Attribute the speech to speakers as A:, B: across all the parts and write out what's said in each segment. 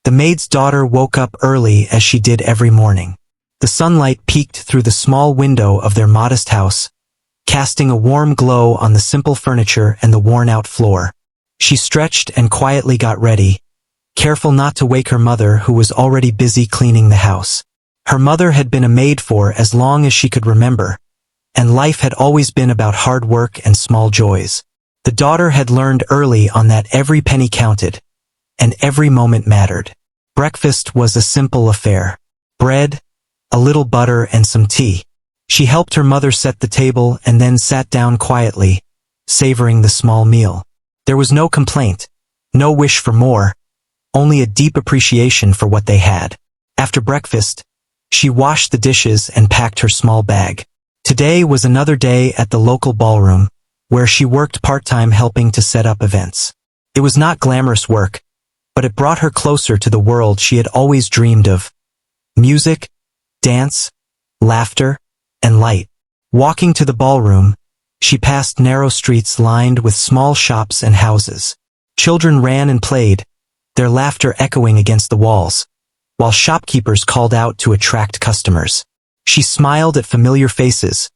A: The maid's daughter woke up early as she did every morning. The sunlight peeked through the small window of their modest house, casting a warm glow on the simple furniture and the worn-out floor. She stretched and quietly got ready, careful not to wake her mother, who was already busy cleaning the house. Her mother had been a maid for as long as she could remember, and life had always been about hard work and small joys. The daughter had learned early on that every penny counted, and every moment mattered. Breakfast was a simple affair. Bread, a little butter, and some tea. She helped her mother set the table and then sat down quietly, savoring the small meal. There was no complaint, no wish for more, only a deep appreciation for what they had. After breakfast, she washed the dishes and packed her small bag. Today was another day at the local ballroom, where she worked part-time helping to set up events. It was not glamorous work, but it brought her closer to the world she had always dreamed of. Music, dance, laughter, and light. Walking to the ballroom, she passed narrow streets lined with small shops and houses. Children ran and played, their laughter echoing against the walls, while shopkeepers called out to attract customers. She smiled at familiar faces,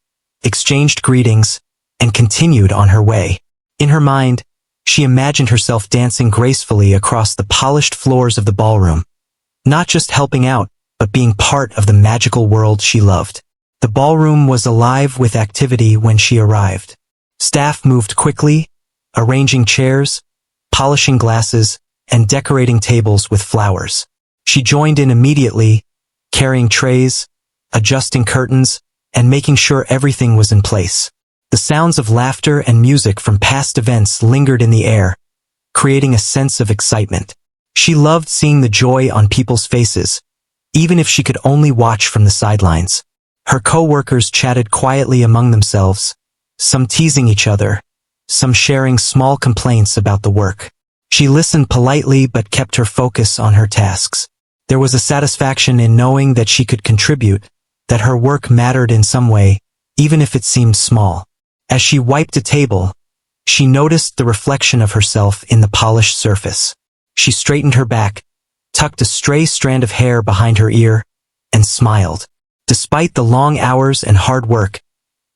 A: exchanged greetings, and continued on her way. In her mind, she imagined herself dancing gracefully across the polished floors of the ballroom, not just helping out, but being part of the magical world she loved. The ballroom was alive with activity when she arrived. Staff moved quickly, arranging chairs, polishing glasses, and decorating tables with flowers. She joined in immediately, carrying trays, adjusting curtains, and making sure everything was in place. The sounds of laughter and music from past events lingered in the air, creating a sense of excitement. She loved seeing the joy on people's faces, even if she could only watch from the sidelines. Her co-workers chatted quietly among themselves, some teasing each other, some sharing small complaints about the work. She listened politely but kept her focus on her tasks. There was a satisfaction in knowing that she could contribute, that her work mattered in some way, even if it seemed small. As she wiped a table, she noticed the reflection of herself in the polished surface. She straightened her back, tucked a stray strand of hair behind her ear, and smiled. Despite the long hours and hard work,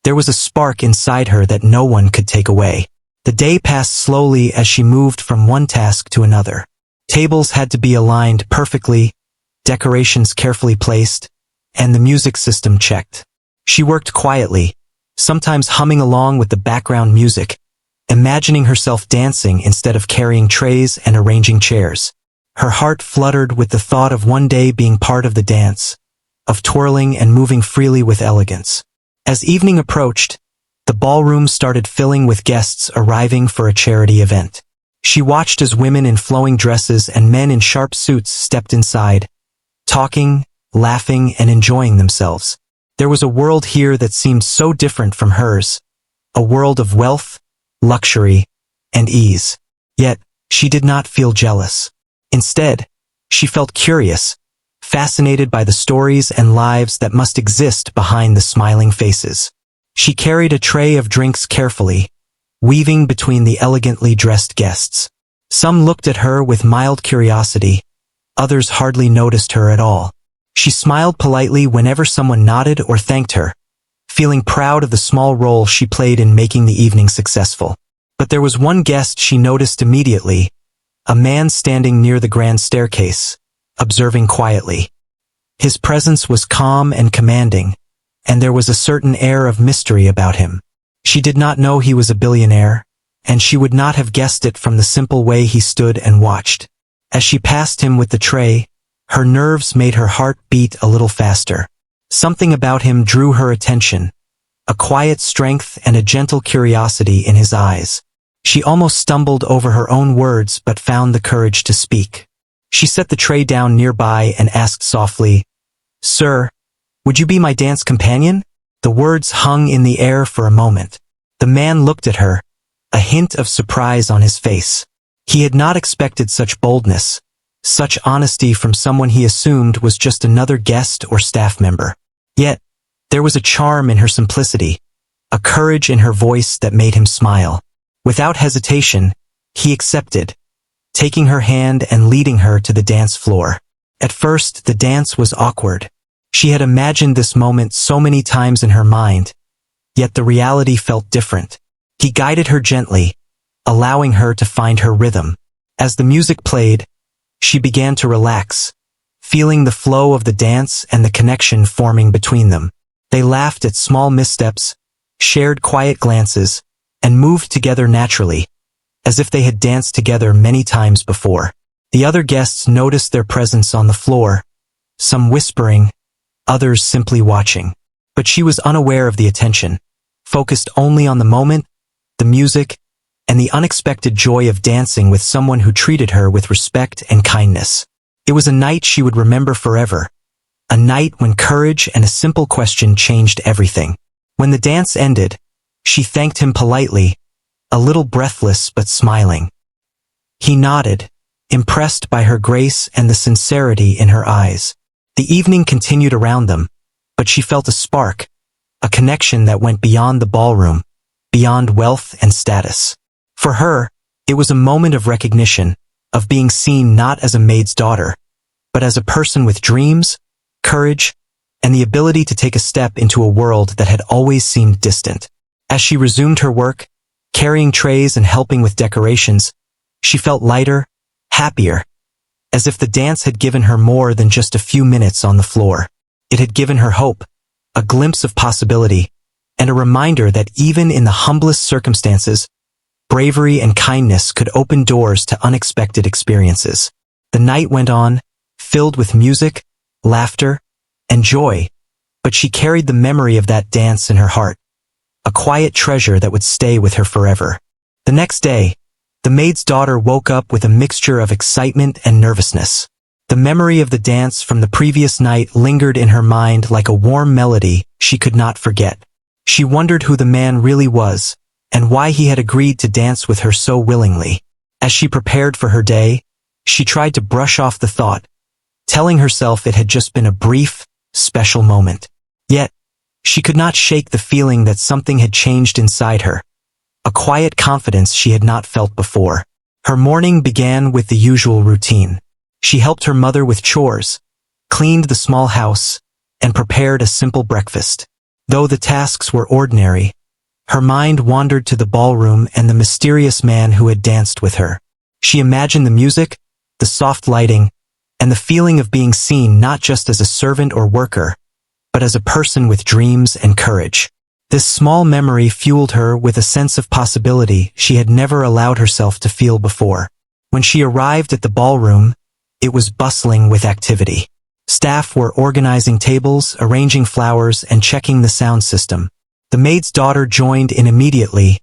A: there was a spark inside her that no one could take away. The day passed slowly as she moved from one task to another. Tables had to be aligned perfectly, decorations carefully placed, and the music system checked. She worked quietly, sometimes humming along with the background music, imagining herself dancing instead of carrying trays and arranging chairs. Her heart fluttered with the thought of one day being part of the dance, of twirling and moving freely with elegance. As evening approached, the ballroom started filling with guests arriving for a charity event. She watched as women in flowing dresses and men in sharp suits stepped inside, talking, laughing, and enjoying themselves. There was a world here that seemed so different from hers, a world of wealth, luxury, and ease. Yet, she did not feel jealous. Instead, she felt curious, fascinated by the stories and lives that must exist behind the smiling faces. She carried a tray of drinks carefully, weaving between the elegantly dressed guests. Some looked at her with mild curiosity, others hardly noticed her at all. She smiled politely whenever someone nodded or thanked her, feeling proud of the small role she played in making the evening successful. But there was one guest she noticed immediately, a man standing near the grand staircase, observing quietly. His presence was calm and commanding, and there was a certain air of mystery about him. She did not know he was a billionaire, and she would not have guessed it from the simple way he stood and watched. As she passed him with the tray, her nerves made her heart beat a little faster. Something about him drew her attention, a quiet strength and a gentle curiosity in his eyes. She almost stumbled over her own words but found the courage to speak. She set the tray down nearby and asked softly, "Sir, would you be my dance companion?" The words hung in the air for a moment. The man looked at her, a hint of surprise on his face. He had not expected such boldness, such honesty from someone he assumed was just another guest or staff member. Yet, there was a charm in her simplicity, a courage in her voice that made him smile. Without hesitation, he accepted, taking her hand and leading her to the dance floor. At first, the dance was awkward. She had imagined this moment so many times in her mind, yet the reality felt different. He guided her gently, allowing her to find her rhythm. As the music played, she began to relax, feeling the flow of the dance and the connection forming between them. They laughed at small missteps, shared quiet glances, and moved together naturally, as if they had danced together many times before. The other guests noticed their presence on the floor, some whispering, others simply watching. But she was unaware of the attention, focused only on the moment, the music, and the unexpected joy of dancing with someone who treated her with respect and kindness. It was a night she would remember forever, a night when courage and a simple question changed everything. When the dance ended, she thanked him politely, a little breathless but smiling. He nodded, impressed by her grace and the sincerity in her eyes. The evening continued around them, but she felt a spark, a connection that went beyond the ballroom, beyond wealth and status. For her, it was a moment of recognition, of being seen not as a maid's daughter, but as a person with dreams, courage, and the ability to take a step into a world that had always seemed distant. As she resumed her work, carrying trays and helping with decorations, she felt lighter, happier, as if the dance had given her more than just a few minutes on the floor. It had given her hope, a glimpse of possibility, and a reminder that even in the humblest circumstances, bravery and kindness could open doors to unexpected experiences. The night went on, filled with music, laughter, and joy, but she carried the memory of that dance in her heart, a quiet treasure that would stay with her forever. The next day, the maid's daughter woke up with a mixture of excitement and nervousness. The memory of the dance from the previous night lingered in her mind like a warm melody she could not forget. She wondered who the man really was, and why he had agreed to dance with her so willingly. As she prepared for her day, she tried to brush off the thought, telling herself it had just been a brief, special moment. Yet, she could not shake the feeling that something had changed inside her, a quiet confidence she had not felt before. Her morning began with the usual routine. She helped her mother with chores, cleaned the small house, and prepared a simple breakfast. Though the tasks were ordinary, her mind wandered to the ballroom and the mysterious man who had danced with her. She imagined the music, the soft lighting, and the feeling of being seen not just as a servant or worker, but as a person with dreams and courage. This small memory fueled her with a sense of possibility she had never allowed herself to feel before. When she arrived at the ballroom, it was bustling with activity. Staff were organizing tables, arranging flowers, and checking the sound system. The maid's daughter joined in immediately,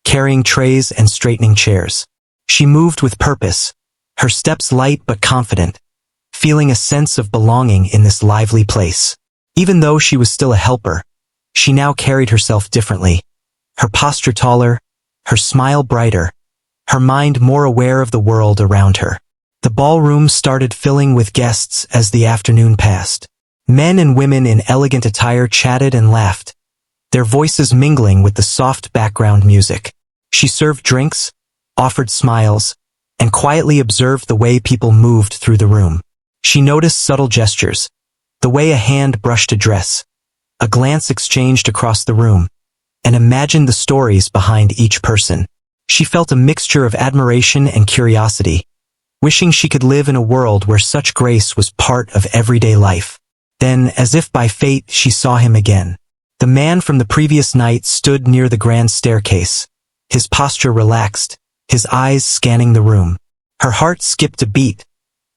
A: carrying trays and straightening chairs. She moved with purpose, her steps light but confident, feeling a sense of belonging in this lively place. Even though she was still a helper, she now carried herself differently, her posture taller, her smile brighter, her mind more aware of the world around her. The ballroom started filling with guests as the afternoon passed. Men and women in elegant attire chatted and laughed, their voices mingling with the soft background music. She served drinks, offered smiles, and quietly observed the way people moved through the room. She noticed subtle gestures, the way a hand brushed a dress, a glance exchanged across the room, and imagined the stories behind each person. She felt a mixture of admiration and curiosity, wishing she could live in a world where such grace was part of everyday life. Then, as if by fate, she saw him again. The man from the previous night stood near the grand staircase, his posture relaxed, his eyes scanning the room. Her heart skipped a beat,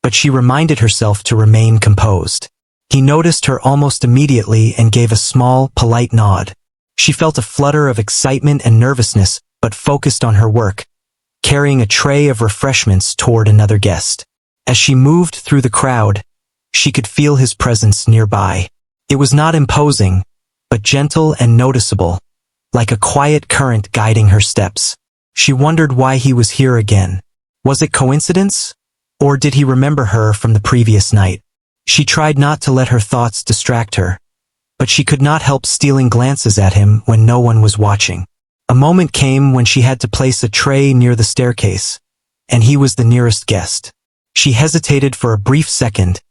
A: but she reminded herself to remain composed. He noticed her almost immediately and gave a small, polite nod. She felt a flutter of excitement and nervousness, but focused on her work, carrying a tray of refreshments toward another guest. As she moved through the crowd, she could feel his presence nearby. It was not imposing, but gentle and noticeable, like a quiet current guiding her steps. She wondered why he was here again. Was it coincidence? Or did he remember her from the previous night? She tried not to let her thoughts distract her, but she could not help stealing glances at him when no one was watching. A moment came when she had to place a tray near the staircase, and he was the nearest guest. She hesitated for a brief second,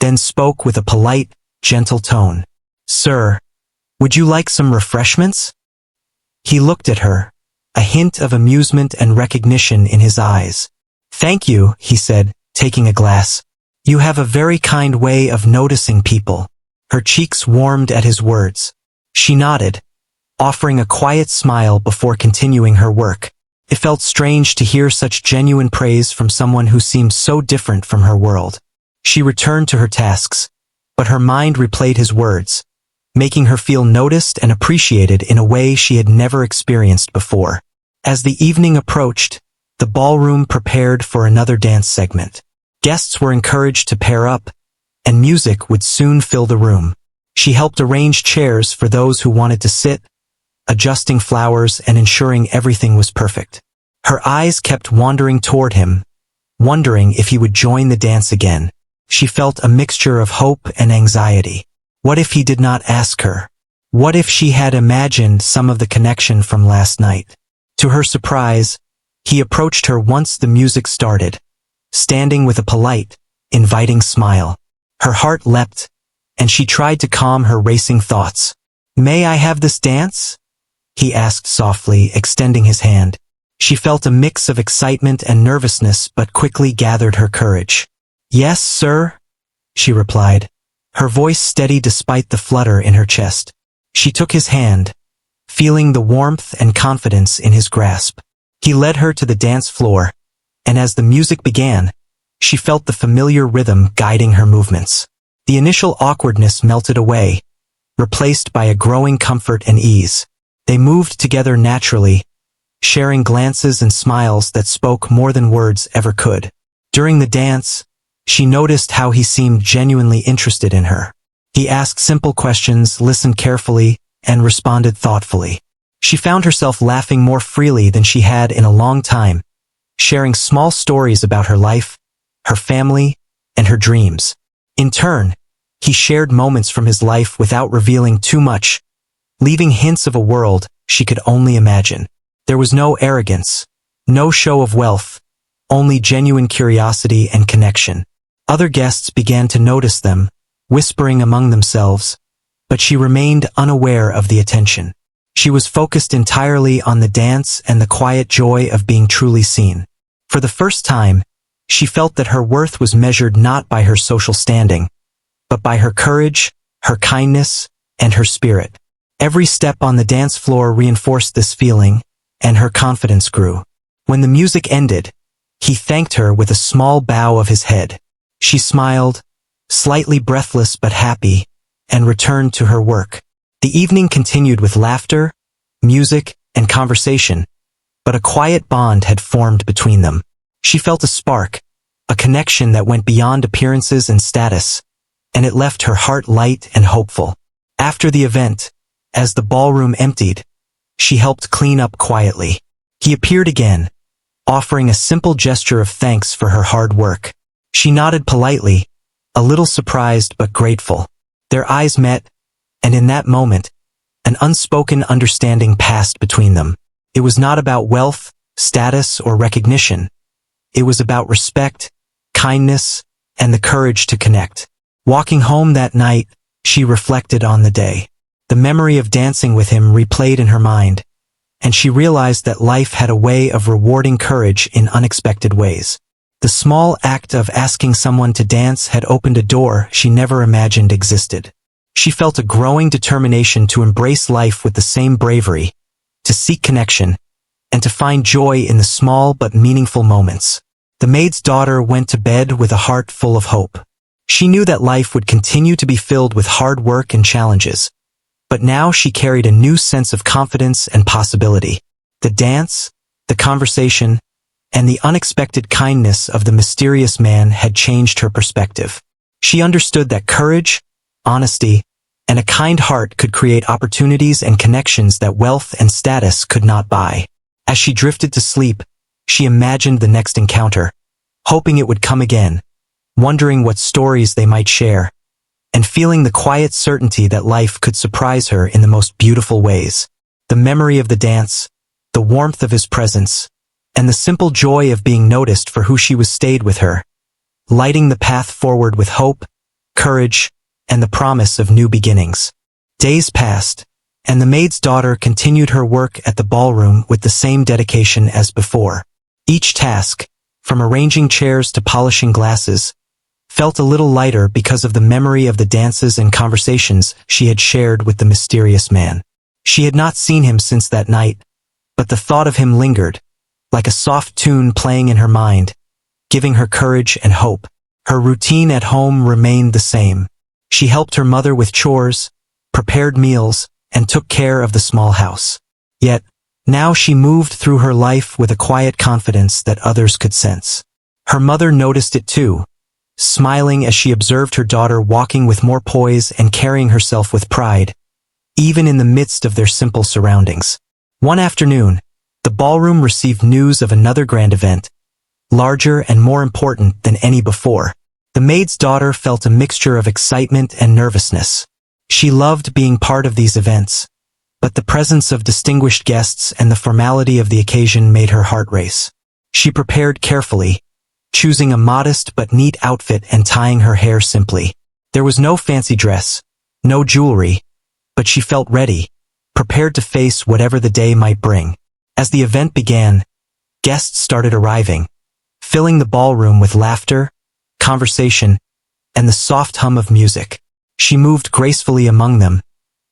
A: then spoke with a polite, gentle tone. "Sir, would you like some refreshments?" He looked at her, a hint of amusement and recognition in his eyes. "Thank you," he said, taking a glass. "You have a very kind way of noticing people." Her cheeks warmed at his words. She nodded, offering a quiet smile before continuing her work. It felt strange to hear such genuine praise from someone who seemed so different from her world. She returned to her tasks, but her mind replayed his words, making her feel noticed and appreciated in a way she had never experienced before. As the evening approached, the ballroom prepared for another dance segment. Guests were encouraged to pair up, and music would soon fill the room. She helped arrange chairs for those who wanted to sit, adjusting flowers and ensuring everything was perfect. Her eyes kept wandering toward him, wondering if he would join the dance again. She felt a mixture of hope and anxiety. What if he did not ask her? What if she had imagined some of the connection from last night? To her surprise, he approached her once the music started, standing with a polite, inviting smile. Her heart leapt, and she tried to calm her racing thoughts. "May I have this dance?" he asked softly, extending his hand. She felt a mix of excitement and nervousness but quickly gathered her courage. "Yes, sir," she replied, her voice steady despite the flutter in her chest. She took his hand, feeling the warmth and confidence in his grasp. He led her to the dance floor, and as the music began, she felt the familiar rhythm guiding her movements. The initial awkwardness melted away, replaced by a growing comfort and ease. They moved together naturally, sharing glances and smiles that spoke more than words ever could. During the dance, she noticed how he seemed genuinely interested in her. He asked simple questions, listened carefully, and responded thoughtfully. She found herself laughing more freely than she had in a long time, sharing small stories about her life, her family, and her dreams. In turn, he shared moments from his life without revealing too much, leaving hints of a world she could only imagine. There was no arrogance, no show of wealth, only genuine curiosity and connection. Other guests began to notice them, whispering among themselves, but she remained unaware of the attention. She was focused entirely on the dance and the quiet joy of being truly seen. For the first time, she felt that her worth was measured not by her social standing, but by her courage, her kindness, and her spirit. Every step on the dance floor reinforced this feeling, and her confidence grew. When the music ended, he thanked her with a small bow of his head. She smiled, slightly breathless but happy, and returned to her work. The evening continued with laughter, music, and conversation, but a quiet bond had formed between them. She felt a spark, a connection that went beyond appearances and status, and it left her heart light and hopeful. After the event, as the ballroom emptied, she helped clean up quietly. He appeared again, offering a simple gesture of thanks for her hard work. She nodded politely, a little surprised but grateful. Their eyes met, and in that moment, an unspoken understanding passed between them. It was not about wealth, status, or recognition. It was about respect, kindness, and the courage to connect. Walking home that night, she reflected on the day. The memory of dancing with him replayed in her mind, and she realized that life had a way of rewarding courage in unexpected ways. The small act of asking someone to dance had opened a door she never imagined existed. She felt a growing determination to embrace life with the same bravery, to seek connection, and to find joy in the small but meaningful moments. The maid's daughter went to bed with a heart full of hope. She knew that life would continue to be filled with hard work and challenges, but now she carried a new sense of confidence and possibility. The dance, the conversation, and the unexpected kindness of the mysterious man had changed her perspective. She understood that courage, honesty, and a kind heart could create opportunities and connections that wealth and status could not buy. As she drifted to sleep, she imagined the next encounter, hoping it would come again, wondering what stories they might share, and feeling the quiet certainty that life could surprise her in the most beautiful ways. The memory of the dance, the warmth of his presence, and the simple joy of being noticed for who she was stayed with her, lighting the path forward with hope, courage, and the promise of new beginnings. Days passed, and the maid's daughter continued her work at the ballroom with the same dedication as before. Each task, from arranging chairs to polishing glasses, felt a little lighter because of the memory of the dances and conversations she had shared with the mysterious man. She had not seen him since that night, but the thought of him lingered, like a soft tune playing in her mind, giving her courage and hope. Her routine at home remained the same. She helped her mother with chores, prepared meals, and took care of the small house. Yet, now she moved through her life with a quiet confidence that others could sense. Her mother noticed it too, smiling as she observed her daughter walking with more poise and carrying herself with pride, even in the midst of their simple surroundings. One afternoon, the ballroom received news of another grand event, larger and more important than any before. The maid's daughter felt a mixture of excitement and nervousness. She loved being part of these events, but the presence of distinguished guests and the formality of the occasion made her heart race. She prepared carefully, choosing a modest but neat outfit and tying her hair simply. There was no fancy dress, no jewelry, but she felt ready, prepared to face whatever the day might bring. As the event began, guests started arriving, filling the ballroom with laughter, conversation, and the soft hum of music. She moved gracefully among them,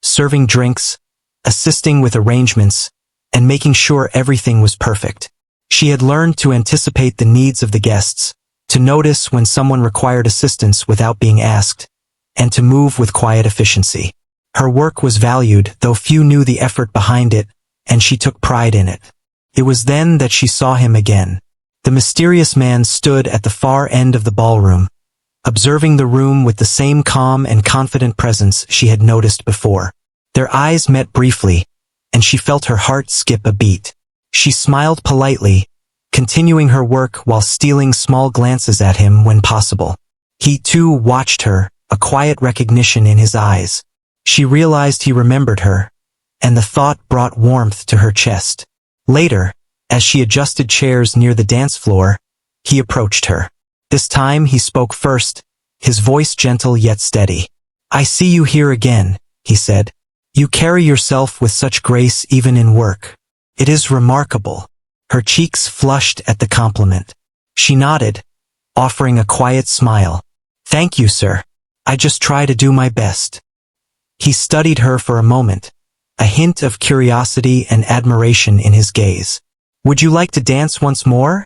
A: serving drinks, assisting with arrangements, and making sure everything was perfect. She had learned to anticipate the needs of the guests, to notice when someone required assistance without being asked, and to move with quiet efficiency. Her work was valued, though few knew the effort behind it, and she took pride in it. It was then that she saw him again. The mysterious man stood at the far end of the ballroom, observing the room with the same calm and confident presence she had noticed before. Their eyes met briefly, and she felt her heart skip a beat. She smiled politely, continuing her work while stealing small glances at him when possible. He too watched her, a quiet recognition in his eyes. She realized he remembered her, and the thought brought warmth to her chest. Later, as she adjusted chairs near the dance floor, he approached her. This time he spoke first, his voice gentle yet steady. "I see you here again," he said. "You carry yourself with such grace even in work. It is remarkable." Her cheeks flushed at the compliment. She nodded, offering a quiet smile. "Thank you, sir. I just try to do my best." He studied her for a moment, a hint of curiosity and admiration in his gaze. "Would you like to dance once more?"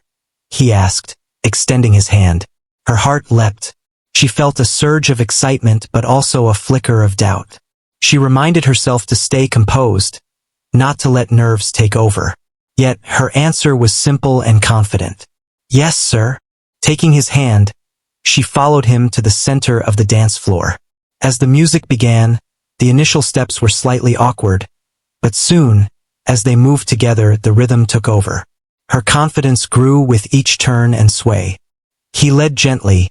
A: he asked, extending his hand. Her heart leapt. She felt a surge of excitement but also a flicker of doubt. She reminded herself to stay composed, not to let nerves take over. Yet her answer was simple and confident. "Yes, sir." Taking his hand, she followed him to the center of the dance floor. As the music began, the initial steps were slightly awkward, but soon, as they moved together, the rhythm took over. Her confidence grew with each turn and sway. He led gently,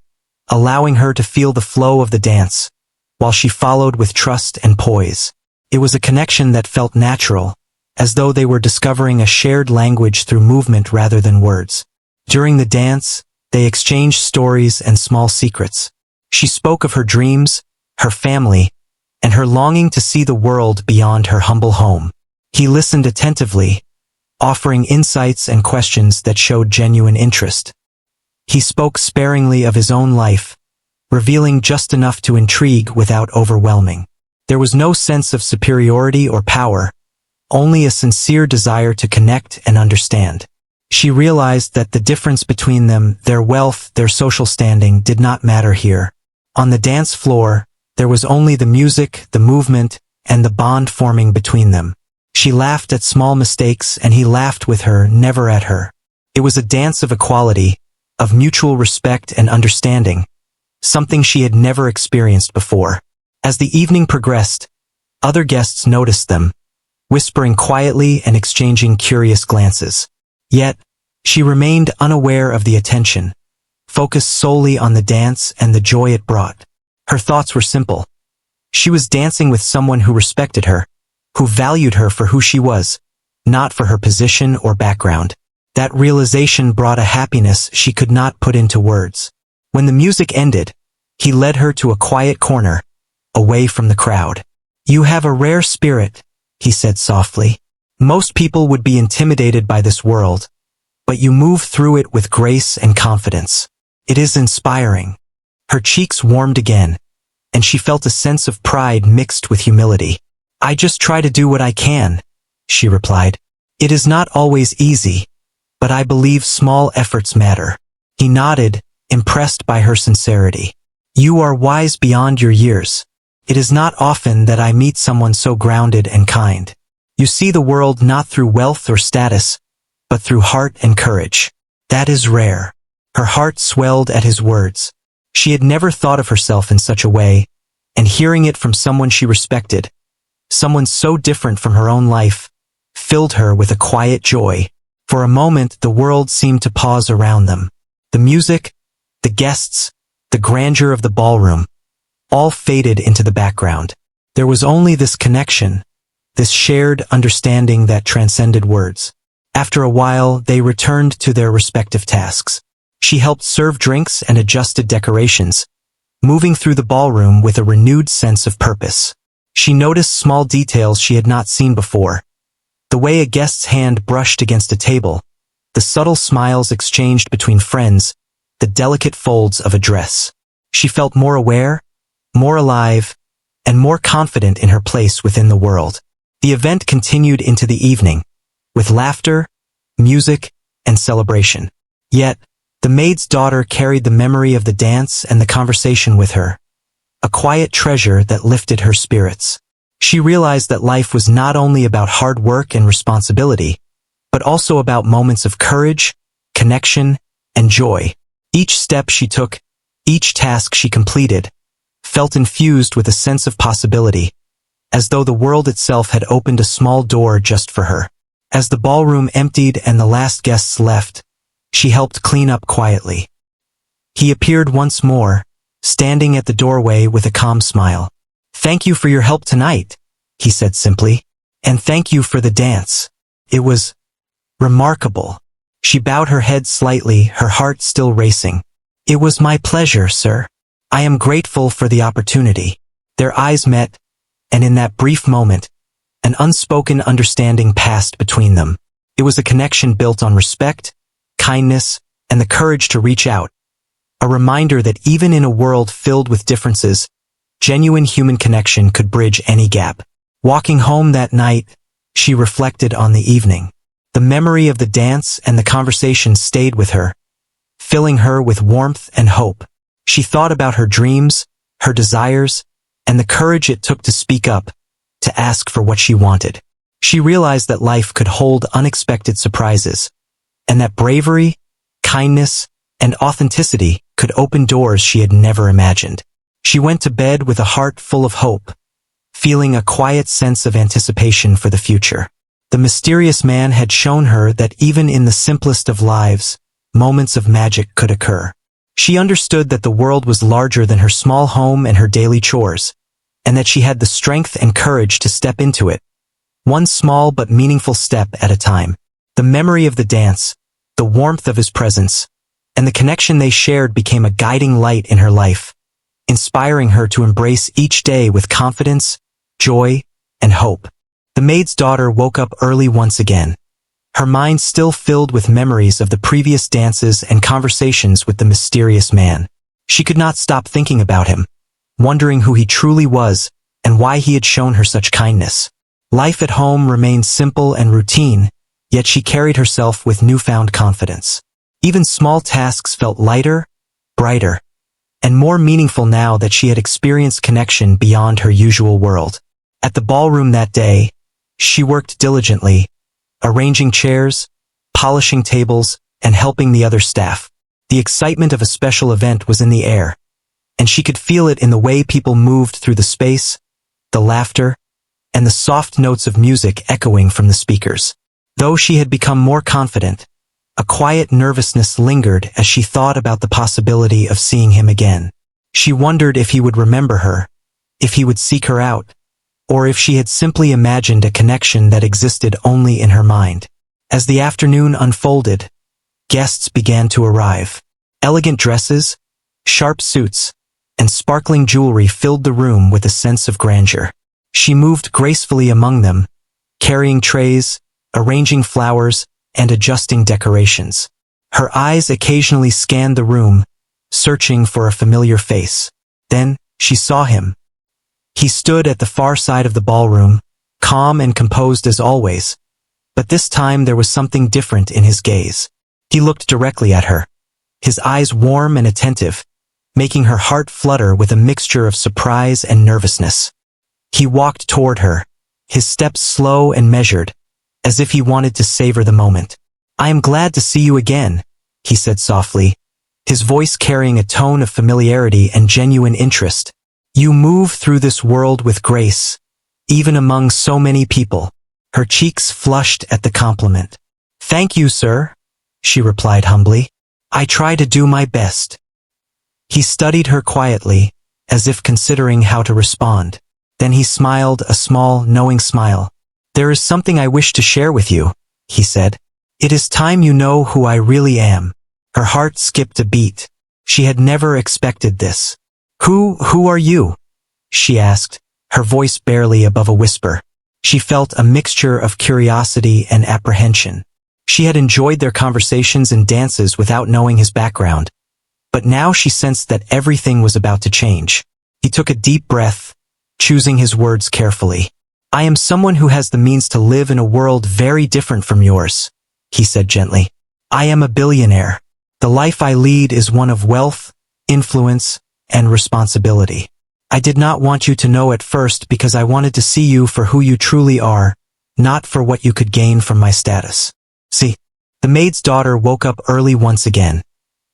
A: allowing her to feel the flow of the dance, while she followed with trust and poise. It was a connection that felt natural, as though they were discovering a shared language through movement rather than words. During the dance, they exchanged stories and small secrets. She spoke of her dreams, her family, and her longing to see the world beyond her humble home. He listened attentively, offering insights and questions that showed genuine interest. He spoke sparingly of his own life, revealing just enough to intrigue without overwhelming. There was no sense of superiority or power, only a sincere desire to connect and understand. She realized that the difference between them, their wealth, their social standing, did not matter here. On the dance floor, there was only the music, the movement, and the bond forming between them. She laughed at small mistakes and he laughed with her, never at her. It was a dance of equality, of mutual respect and understanding, something she had never experienced before. As the evening progressed, other guests noticed them, whispering quietly and exchanging curious glances. Yet, she remained unaware of the attention, focused solely on the dance and the joy it brought. Her thoughts were simple. She was dancing with someone who respected her, who valued her for who she was, not for her position or background. That realization brought a happiness she could not put into words. When the music ended, he led her to a quiet corner, away from the crowd. "You have a rare spirit," he said softly. "Most people would be intimidated by this world, but you move through it with grace and confidence. It is inspiring." Her cheeks warmed again, and she felt a sense of pride mixed with humility. "I just try to do what I can," she replied. "It is not always easy, but I believe small efforts matter." He nodded, impressed by her sincerity. "You are wise beyond your years. It is not often that I meet someone so grounded and kind. You see the world not through wealth or status, but through heart and courage. That is rare." Her heart swelled at his words. She had never thought of herself in such a way, and hearing it from someone she respected, someone so different from her own life, filled her with a quiet joy. For a moment, the world seemed to pause around them. The music, the guests, the grandeur of the ballroom, all faded into the background. There was only this connection, this shared understanding that transcended words. After a while, they returned to their respective tasks. She helped serve drinks and adjusted decorations, moving through the ballroom with a renewed sense of purpose. She noticed small details she had not seen before. The way a guest's hand brushed against a table, the subtle smiles exchanged between friends, the delicate folds of a dress. She felt more aware, more alive, and more confident in her place within the world. The event continued into the evening, with laughter, music, and celebration. Yet, the maid's daughter carried the memory of the dance and the conversation with her, a quiet treasure that lifted her spirits. She realized that life was not only about hard work and responsibility, but also about moments of courage, connection, and joy. Each step she took, each task she completed, felt infused with a sense of possibility, as though the world itself had opened a small door just for her. As the ballroom emptied and the last guests left, she helped clean up quietly. He appeared once more, standing at the doorway with a calm smile. "Thank you for your help tonight," he said simply. "And thank you for the dance. It was remarkable." She bowed her head slightly, her heart still racing. "It was my pleasure, sir. I am grateful for the opportunity." Their eyes met, and in that brief moment, an unspoken understanding passed between them. It was a connection built on respect, kindness, and the courage to reach out. A reminder that even in a world filled with differences, genuine human connection could bridge any gap. Walking home that night, she reflected on the evening. The memory of the dance and the conversation stayed with her, filling her with warmth and hope. She thought about her dreams, her desires, and the courage it took to speak up, to ask for what she wanted. She realized that life could hold unexpected surprises, and that bravery, kindness, and authenticity could open doors she had never imagined. She went to bed with a heart full of hope, feeling a quiet sense of anticipation for the future. The mysterious man had shown her that even in the simplest of lives, moments of magic could occur. She understood that the world was larger than her small home and her daily chores, and that she had the strength and courage to step into it, one small but meaningful step at a time. The memory of the dance, the warmth of his presence, and the connection they shared became a guiding light in her life, inspiring her to embrace each day with confidence, joy, and hope. The maid's daughter woke up early once again, her mind still filled with memories of the previous dances and conversations with the mysterious man. She could not stop thinking about him, wondering who he truly was and why he had shown her such kindness. Life at home remained simple and routine, yet she carried herself with newfound confidence. Even small tasks felt lighter, brighter, and more meaningful now that she had experienced connection beyond her usual world. At the ballroom that day, she worked diligently, arranging chairs, polishing tables, and helping the other staff. The excitement of a special event was in the air, and she could feel it in the way people moved through the space, the laughter, and the soft notes of music echoing from the speakers. Though she had become more confident, a quiet nervousness lingered as she thought about the possibility of seeing him again. She wondered if he would remember her, if he would seek her out, or if she had simply imagined a connection that existed only in her mind. As the afternoon unfolded, guests began to arrive. Elegant dresses, sharp suits, and sparkling jewelry filled the room with a sense of grandeur. She moved gracefully among them, carrying trays, arranging flowers, and adjusting decorations. Her eyes occasionally scanned the room, searching for a familiar face. Then, she saw him. He stood at the far side of the ballroom, calm and composed as always, but this time there was something different in his gaze. He looked directly at her, his eyes warm and attentive, making her heart flutter with a mixture of surprise and nervousness. He walked toward her, his steps slow and measured, as if he wanted to savor the moment. "I am glad to see you again," he said softly, his voice carrying a tone of familiarity and genuine interest. "You move through this world with grace, even among so many people." Her cheeks flushed at the compliment. "Thank you, sir," she replied humbly. "I try to do my best." He studied her quietly, as if considering how to respond. Then he smiled a small, knowing smile. "There is something I wish to share with you," he said. "It is time you know who I really am." Her heart skipped a beat. She had never expected this. Who are you?" she asked, her voice barely above a whisper. She felt a mixture of curiosity and apprehension. She had enjoyed their conversations and dances without knowing his background. But now she sensed that everything was about to change. He took a deep breath, choosing his words carefully. "I am someone who has the means to live in a world very different from yours," he said gently. "I am a billionaire. The life I lead is one of wealth, influence, and responsibility. I did not want you to know at first because I wanted to see you for who you truly are, not for what you could gain from my status." See, the maid's daughter woke up early once again,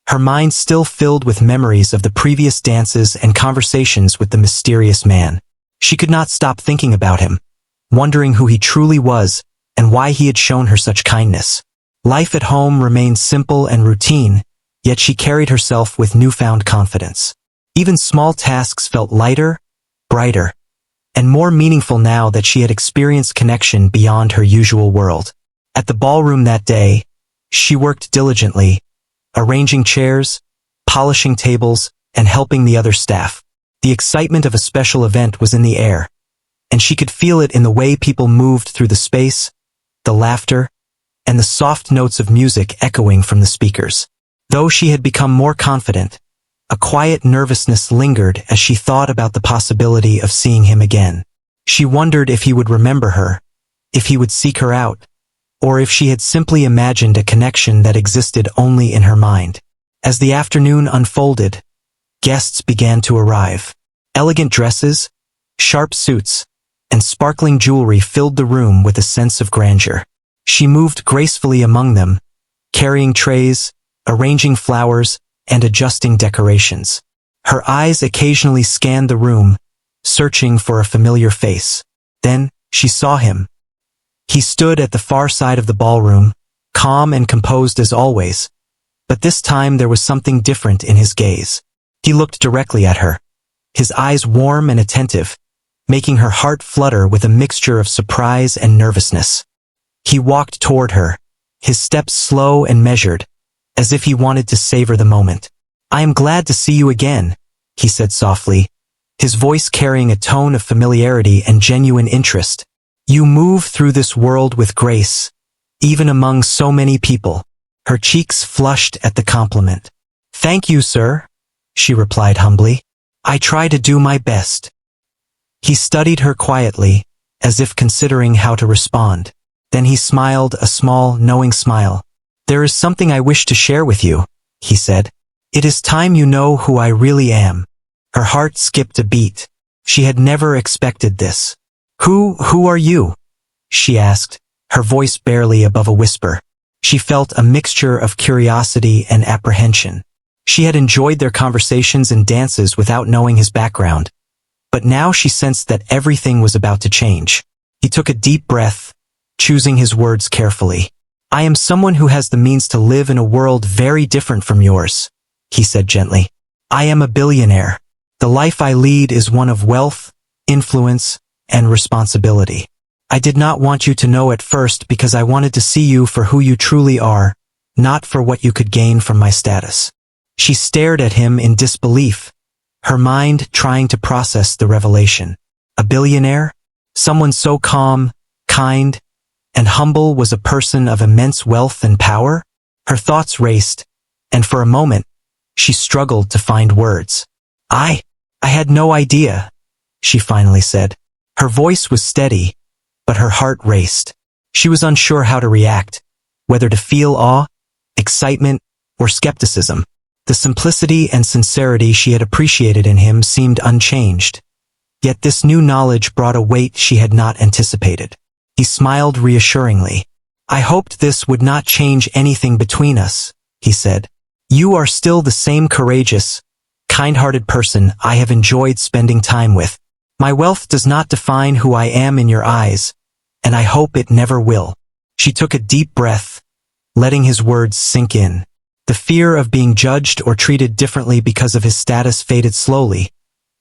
A: her mind still filled with memories of the previous dances and conversations with the mysterious man. She could not stop thinking about him, wondering who he truly was and why he had shown her such kindness. Life at home remained simple and routine, yet she carried herself with newfound confidence. Even small tasks felt lighter, brighter, and more meaningful now that she had experienced connection beyond her usual world. At the ballroom that day, she worked diligently, arranging chairs, polishing tables, and helping the other staff. The excitement of a special event was in the air, and she could feel it in the way people moved through the space, the laughter, and the soft notes of music echoing from the speakers. Though she had become more confident, a quiet nervousness lingered as she thought about the possibility of seeing him again. She wondered if he would remember her, if he would seek her out, or if she had simply imagined a connection that existed only in her mind. As the afternoon unfolded, guests began to arrive. Elegant dresses, sharp suits, and sparkling jewelry filled the room with a sense of grandeur. She moved gracefully among them, carrying trays, arranging flowers, and adjusting decorations. Her eyes occasionally scanned the room, searching for a familiar face. Then, she saw him. He stood at the far side of the ballroom, calm and composed as always, but this time there was something different in his gaze. He looked directly at her, his eyes warm and attentive, making her heart flutter with a mixture of surprise and nervousness. He walked toward her, his steps slow and measured, as if he wanted to savor the moment. "I am glad to see you again," he said softly, his voice carrying a tone of familiarity and genuine interest. "You move through this world with grace, even among so many people." Her cheeks flushed at the compliment. "Thank you, sir," she replied humbly. "I try to do my best." He studied her quietly, as if considering how to respond. Then he smiled a small, knowing smile. "There is something I wish to share with you," he said. "It is time you know who I really am." Her heart skipped a beat. She had never expected this. Who are you?" she asked, her voice barely above a whisper. She felt a mixture of curiosity and apprehension. She had enjoyed their conversations and dances without knowing his background, but now she sensed that everything was about to change. He took a deep breath, choosing his words carefully. "I am someone who has the means to live in a world very different from yours," he said gently. "I am a billionaire. The life I lead is one of wealth, influence, and responsibility. I did not want you to know at first because I wanted to see you for who you truly are, not for what you could gain from my status." She stared at him in disbelief, her mind trying to process the revelation. A billionaire? Someone so calm, kind, and humble was a person of immense wealth and power? Her thoughts raced, and for a moment, she struggled to find words. I had no idea," she finally said. Her voice was steady, but her heart raced. She was unsure how to react, whether to feel awe, excitement, or skepticism. The simplicity and sincerity she had appreciated in him seemed unchanged. Yet this new knowledge brought a weight she had not anticipated. He smiled reassuringly. "I hoped this would not change anything between us," he said. "You are still the same courageous, kind-hearted person I have enjoyed spending time with. My wealth does not define who I am in your eyes, and I hope it never will." She took a deep breath, letting his words sink in. The fear of being judged or treated differently because of his status faded slowly,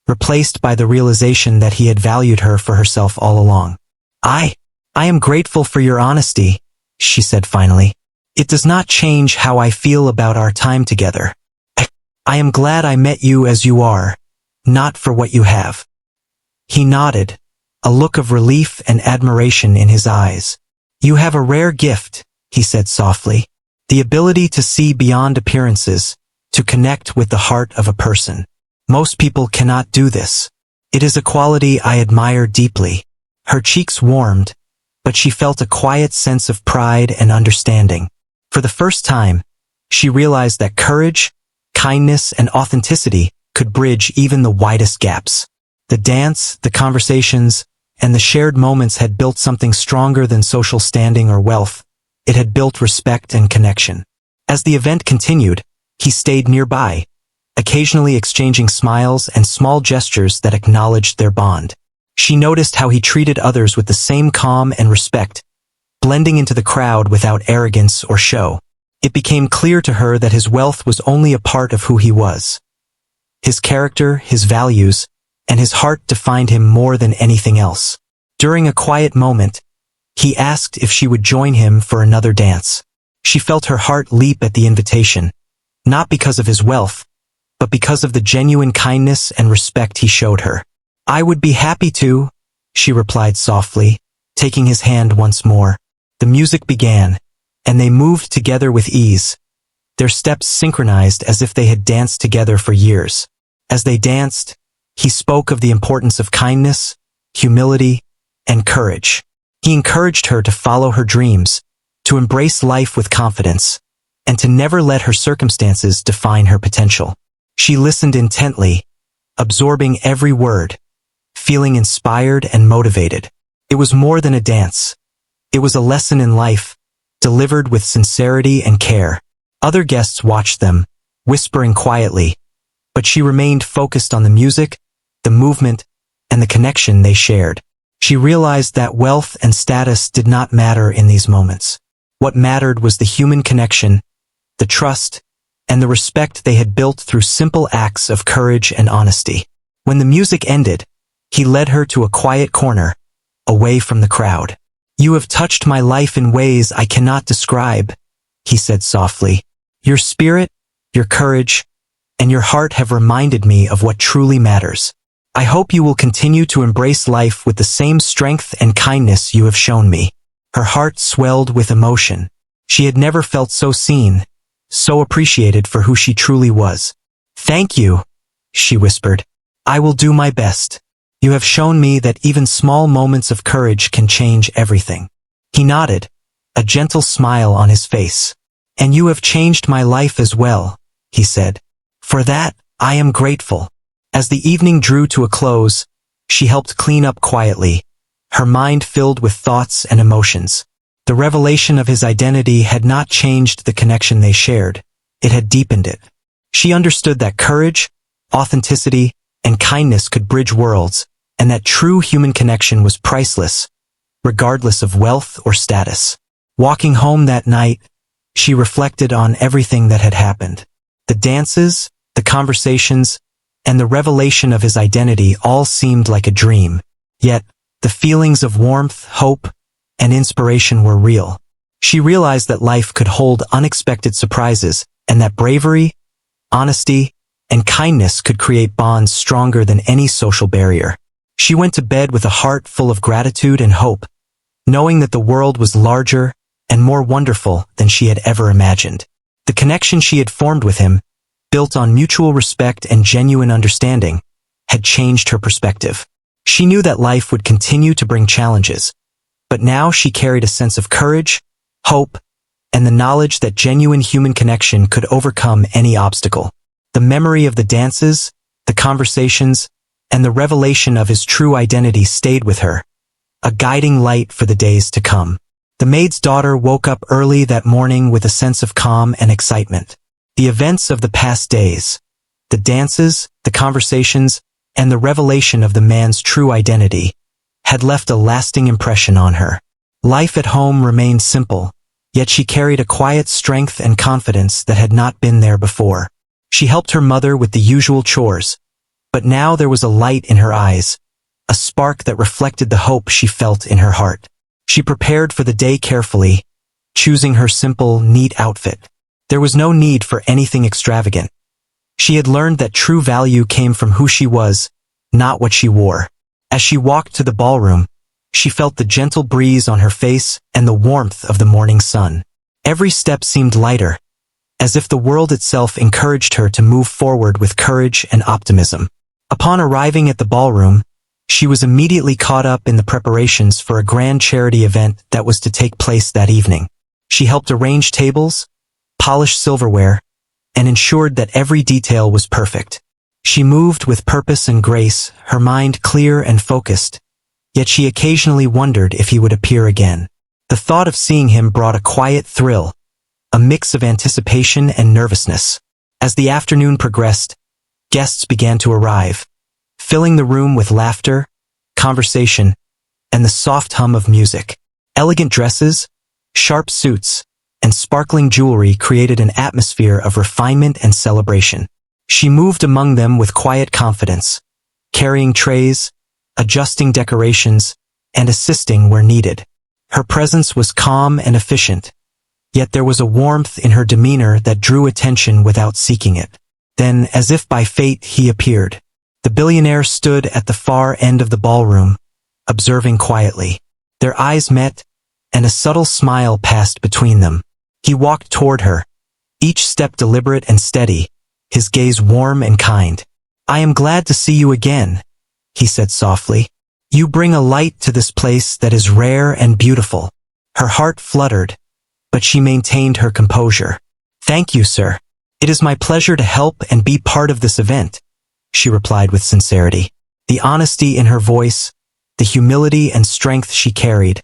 A: replaced by the realization that he had valued her for herself all along. I am grateful for your honesty," she said finally. "It does not change how I feel about our time together. I am glad I met you as you are, not for what you have." He nodded, a look of relief and admiration in his eyes. "You have a rare gift," he said softly, "the ability to see beyond appearances, to connect with the heart of a person. Most people cannot do this. It is a quality I admire deeply." Her cheeks warmed, but she felt a quiet sense of pride and understanding. For the first time, she realized that courage, kindness, and authenticity could bridge even the widest gaps. The dance, the conversations, and the shared moments had built something stronger than social standing or wealth. It had built respect and connection. As the event continued, he stayed nearby, occasionally exchanging smiles and small gestures that acknowledged their bond. She noticed how he treated others with the same calm and respect, blending into the crowd without arrogance or show. It became clear to her that his wealth was only a part of who he was. His character, his values, and his heart defined him more than anything else. During a quiet moment, he asked if she would join him for another dance. She felt her heart leap at the invitation, not because of his wealth, but because of the genuine kindness and respect he showed her. "I would be happy to," she replied softly, taking his hand once more. The music began, and they moved together with ease, their steps synchronized as if they had danced together for years. As they danced, he spoke of the importance of kindness, humility, and courage. He encouraged her to follow her dreams, to embrace life with confidence, and to never let her circumstances define her potential. She listened intently, absorbing every word, feeling inspired and motivated. It was more than a dance. It was a lesson in life, delivered with sincerity and care. Other guests watched them, whispering quietly, but she remained focused on the music, the movement, and the connection they shared. She realized that wealth and status did not matter in these moments. What mattered was the human connection, the trust, and the respect they had built through simple acts of courage and honesty. When the music ended, he led her to a quiet corner, away from the crowd. "You have touched my life in ways I cannot describe," he said softly. "Your spirit, your courage, and your heart have reminded me of what truly matters. I hope you will continue to embrace life with the same strength and kindness you have shown me." Her heart swelled with emotion. She had never felt so seen, so appreciated for who she truly was. "Thank you," she whispered. "I will do my best. You have shown me that even small moments of courage can change everything." He nodded, a gentle smile on his face. "And you have changed my life as well," he said. "For that, I am grateful." As the evening drew to a close, she helped clean up quietly, her mind filled with thoughts and emotions. The revelation of his identity had not changed the connection they shared, it had deepened it. She understood that courage, authenticity, and kindness could bridge worlds, and that true human connection was priceless, regardless of wealth or status. Walking home that night, she reflected on everything that had happened. The dances, the conversations, and the revelation of his identity all seemed like a dream. Yet, The feelings of warmth, hope, and inspiration were real. She realized that life could hold unexpected surprises, and that bravery, honesty, and kindness could create bonds stronger than any social barrier. She went to bed with a heart full of gratitude and hope, knowing that the world was larger and more wonderful than she had ever imagined. The connection she had formed with him, built on mutual respect and genuine understanding, had changed her perspective. She knew that life would continue to bring challenges, but now she carried a sense of courage, hope, and the knowledge that genuine human connection could overcome any obstacle. The memory of the dances, the conversations, and the revelation of his true identity stayed with her, a guiding light for the days to come. The maid's daughter woke up early that morning with a sense of calm and excitement. The events of the past days, the dances, the conversations, and the revelation of the man's true identity, had left a lasting impression on her. Life at home remained simple, yet she carried a quiet strength and confidence that had not been there before. She helped her mother with the usual chores, but now there was a light in her eyes, a spark that reflected the hope she felt in her heart. She prepared for the day carefully, choosing her simple, neat outfit. There was no need for anything extravagant. She had learned that true value came from who she was, not what she wore. As she walked to the ballroom, she felt the gentle breeze on her face and the warmth of the morning sun. Every step seemed lighter, as if the world itself encouraged her to move forward with courage and optimism. Upon arriving at the ballroom, she was immediately caught up in the preparations for a grand charity event that was to take place that evening. She helped arrange tables, polish silverware, and ensured that every detail was perfect. She moved with purpose and grace, her mind clear and focused, yet she occasionally wondered if he would appear again. The thought of seeing him brought a quiet thrill, a mix of anticipation and nervousness. As the afternoon progressed, guests began to arrive, filling the room with laughter, conversation, and the soft hum of music. Elegant dresses, sharp suits, and sparkling jewelry created an atmosphere of refinement and celebration. She moved among them with quiet confidence, carrying trays, adjusting decorations, and assisting where needed. Her presence was calm and efficient, yet there was a warmth in her demeanor that drew attention without seeking it. Then, as if by fate, he appeared. The billionaire stood at the far end of the ballroom, observing quietly. Their eyes met, and a subtle smile passed between them. He walked toward her, each step deliberate and steady, his gaze warm and kind. "I am glad to see you again," he said softly. "You bring a light to this place that is rare and beautiful." Her heart fluttered, but she maintained her composure. "Thank you, sir. It is my pleasure to help and be part of this event," she replied with sincerity. The honesty in her voice, the humility and strength she carried,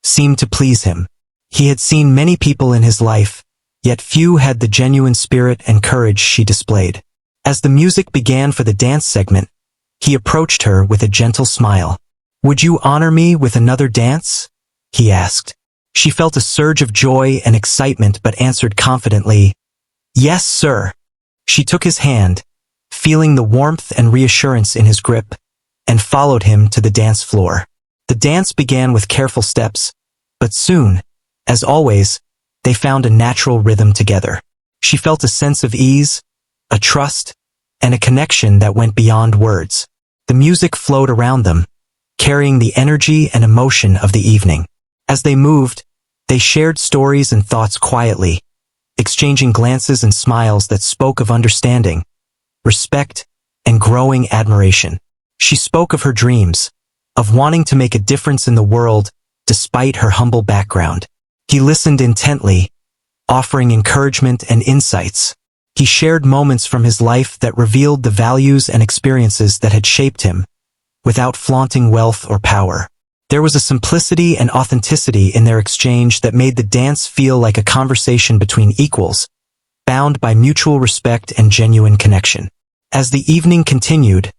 A: seemed to please him. He had seen many people in his life, yet few had the genuine spirit and courage she displayed. As the music began for the dance segment, he approached her with a gentle smile. "Would you honor me with another dance?" he asked. She felt a surge of joy and excitement but answered confidently, "Yes, sir." She took his hand, feeling the warmth and reassurance in his grip, and followed him to the dance floor. The dance began with careful steps, but soon, as always, they found a natural rhythm together. She felt a sense of ease, a trust, and a connection that went beyond words. The music flowed around them, carrying the energy and emotion of the evening. As they moved, they shared stories and thoughts quietly, exchanging glances and smiles that spoke of understanding, respect, and growing admiration. She spoke of her dreams, of wanting to make a difference in the world despite her humble background. He listened intently, offering encouragement and insights. He shared moments from his life that revealed the values and experiences that had shaped him, without flaunting wealth or power. There was a simplicity and authenticity in their exchange that made the dance feel like a conversation between equals, bound by mutual respect and genuine connection. As the evening continued,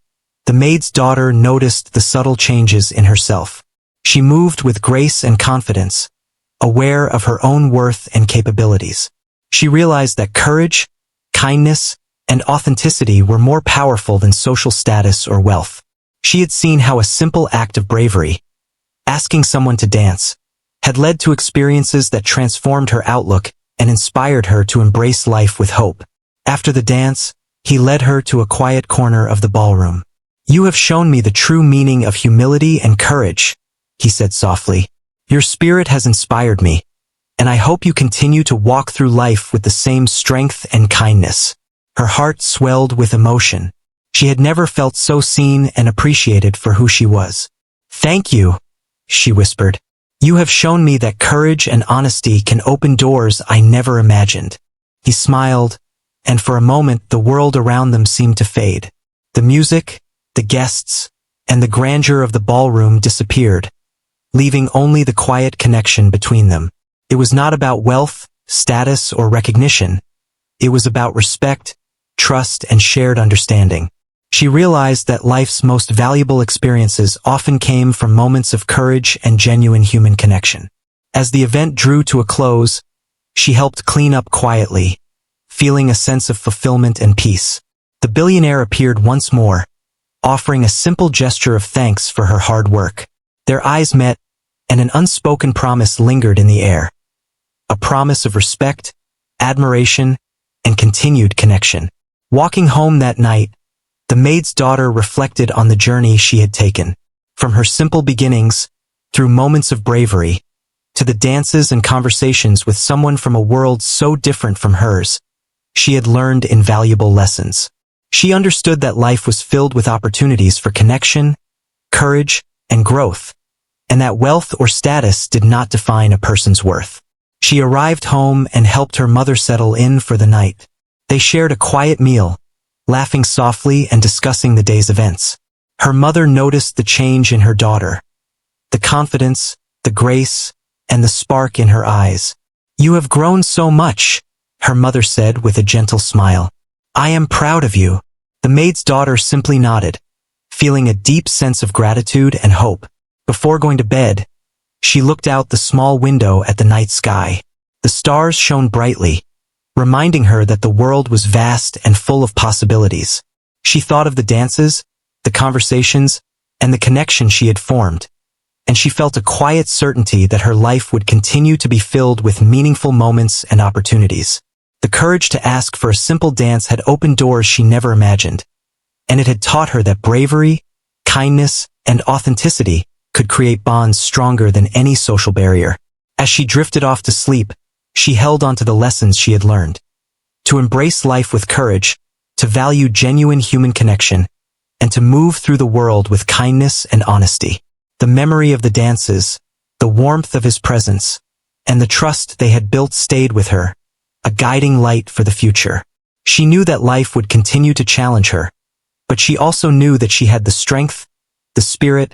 A: the maid's daughter noticed the subtle changes in herself. She moved with grace and confidence, aware of her own worth and capabilities. She realized that courage, kindness, and authenticity were more powerful than social status or wealth. She had seen how a simple act of bravery, asking someone to dance, had led to experiences that transformed her outlook and inspired her to embrace life with hope. After the dance, he led her to a quiet corner of the ballroom. "You have shown me the true meaning of humility and courage," he said softly. "Your spirit has inspired me, and I hope you continue to walk through life with the same strength and kindness." Her heart swelled with emotion. She had never felt so seen and appreciated for who she was. "Thank you," she whispered. "You have shown me that courage and honesty can open doors I never imagined." He smiled, and for a moment the world around them seemed to fade. The music, the guests, and the grandeur of the ballroom disappeared, leaving only the quiet connection between them. It was not about wealth, status, or recognition. It was about respect, trust, and shared understanding. She realized that life's most valuable experiences often came from moments of courage and genuine human connection. As the event drew to a close, she helped clean up quietly, feeling a sense of fulfillment and peace. The billionaire appeared once more, offering a simple gesture of thanks for her hard work. Their eyes met, and an unspoken promise lingered in the air. A promise of respect, admiration, and continued connection. Walking home that night, the maid's daughter reflected on the journey she had taken. From her simple beginnings, through moments of bravery, to the dances and conversations with someone from a world so different from hers, she had learned invaluable lessons. She understood that life was filled with opportunities for connection, courage, and growth, and that wealth or status did not define a person's worth. She arrived home and helped her mother settle in for the night. They shared a quiet meal, laughing softly and discussing the day's events. Her mother noticed the change in her daughter, the confidence, the grace, and the spark in her eyes. "You have grown so much," her mother said with a gentle smile. "I am proud of you." The maid's daughter simply nodded, feeling a deep sense of gratitude and hope. Before going to bed, she looked out the small window at the night sky. The stars shone brightly, reminding her that the world was vast and full of possibilities. She thought of the dances, the conversations, and the connection she had formed, and she felt a quiet certainty that her life would continue to be filled with meaningful moments and opportunities. The courage to ask for a simple dance had opened doors she never imagined, and it had taught her that bravery, kindness, and authenticity could create bonds stronger than any social barrier. As she drifted off to sleep, she held on to the lessons she had learned. To embrace life with courage, to value genuine human connection, and to move through the world with kindness and honesty. The memory of the dances, the warmth of his presence, and the trust they had built stayed with her, a guiding light for the future. She knew that life would continue to challenge her, but she also knew that she had the strength, the spirit,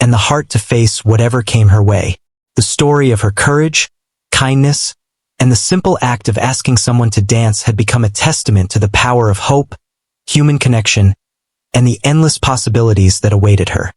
A: and the heart to face whatever came her way. The story of her courage, kindness, and the simple act of asking someone to dance had become a testament to the power of hope, human connection, and the endless possibilities that awaited her.